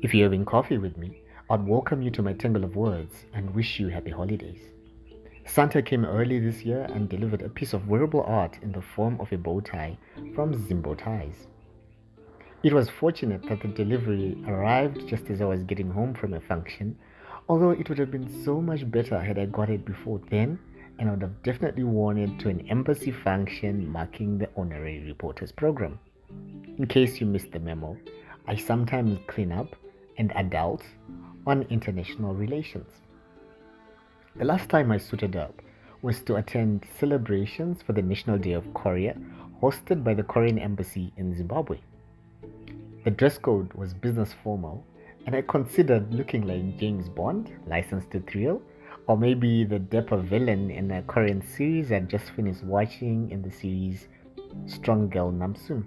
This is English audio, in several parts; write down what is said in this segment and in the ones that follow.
If you're having coffee with me, I'd welcome you to my tangle of words and wish you happy holidays. Santa came early this year and delivered a piece of wearable art in the form of a bow tie from Zimbowties. It was fortunate that the delivery arrived just as I was getting home from a function, although it would have been so much better had I got it before then, and I would have definitely worn it to an embassy function marking the honorary reporters program. In case you missed the memo, I sometimes clean up and adult on international relations. The last time I suited up was to attend celebrations for the National Day of Korea hosted by the Korean Embassy in Zimbabwe. The dress code was business formal, and I considered looking like James Bond, License to Thrill, or maybe the dapper villain in a Korean series I'd just finished watching in the series Strong Girl Namsoon.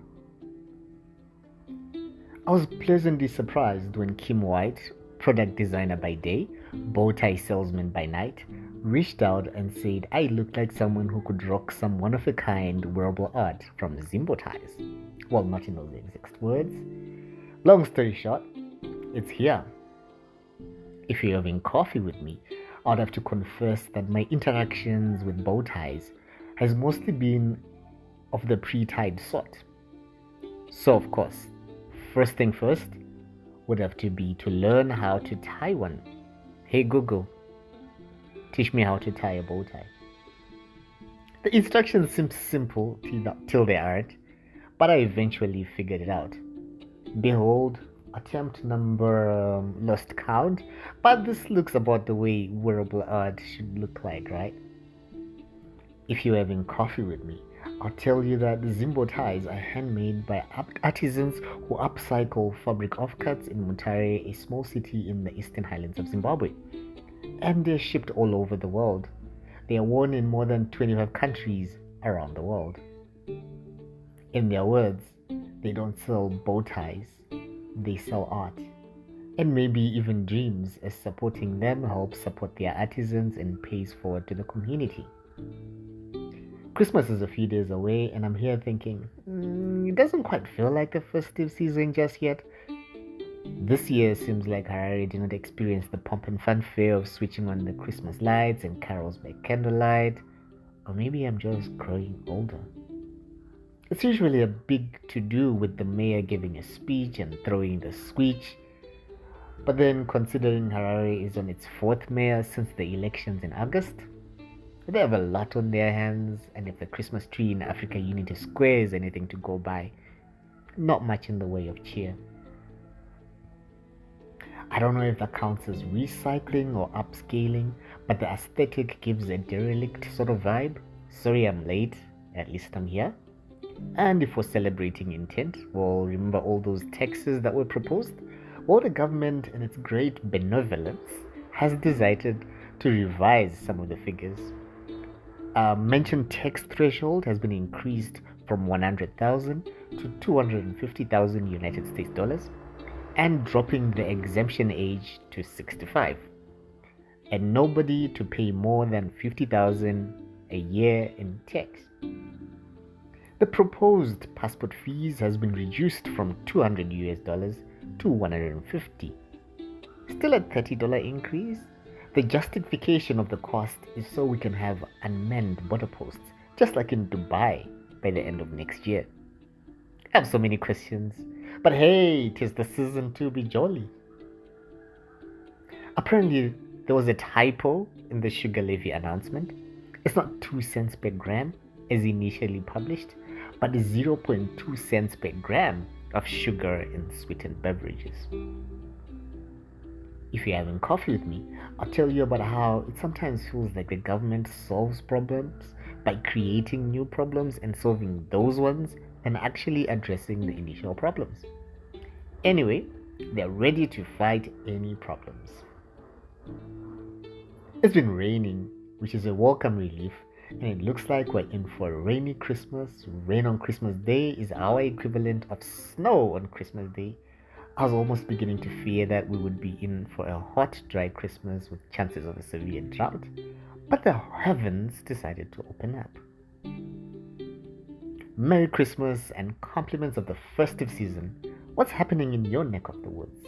I was pleasantly surprised when Kim White, product designer by day, bow tie salesman by night, reached out and said I looked like someone who could rock some one-of-a-kind wearable art from Zimbowties. Well, not in those exact words. Long story short, it's here. If you're having coffee with me, I'd have to confess that my interactions with bow ties has mostly been of the pre-tied sort. So of course, first thing first would have to be to learn how to tie one. Hey Google, teach me how to tie a bow tie. The instructions seem simple till they aren't, but I eventually figured it out. Behold, attempt number lost count, but this looks about the way wearable art should look like, right? If you're having coffee with me, I'll tell you that the Zimbowties are handmade by artisans who upcycle fabric offcuts in Mutare, a small city in the eastern highlands of Zimbabwe. And they're shipped all over the world. They are worn in more than 25 countries around the world. In their words, they don't sell bow ties, they sell art. And maybe even dreams, as supporting them helps support their artisans and pays forward to the community. Christmas is a few days away, and I'm here thinking, it doesn't quite feel like the festive season just yet. This year seems like Harare did not experience the pomp and fanfare of switching on the Christmas lights and carols by candlelight, or maybe I'm just growing older. It's usually a big to-do with the mayor giving a speech and throwing the switch, but then considering Harare is on its fourth mayor since the elections in August, they have a lot on their hands, and if the Christmas tree in Africa Unity Square is anything to go by, not much in the way of cheer. I don't know if that counts as recycling or upscaling, but the aesthetic gives a derelict sort of vibe. Sorry I'm late, at least I'm here. And if we're celebrating intent, well, remember all those taxes that were proposed? Well, the government, in its great benevolence, has decided to revise some of the figures. Mentioned tax threshold has been increased from 100,000 to 250,000 United States dollars, and dropping the exemption age to 65, and nobody to pay more than 50,000 a year in tax. The proposed passport fees has been reduced from 200 US dollars to 150. Still a $30 increase. The justification of the cost is so we can have unmanned border posts, just like in Dubai, by the end of next year. I have so many questions, but hey, 'tis the season to be jolly. Apparently, there was a typo in the sugar levy announcement. It's not 2 cents per gram as initially published, but 0.2 cents per gram of sugar in sweetened beverages. If you're having coffee with me, I'll tell you about how it sometimes feels like the government solves problems by creating new problems and solving those ones and actually addressing the initial problems. Anyway, they're ready to fight any problems. It's been raining, which is a welcome relief, and it looks like we're in for a rainy Christmas. Rain on Christmas Day is our equivalent of snow on Christmas Day. I was almost beginning to fear that we would be in for a hot, dry Christmas with chances of a severe drought, but the heavens decided to open up. Merry Christmas and compliments of the festive season. What's happening in your neck of the woods?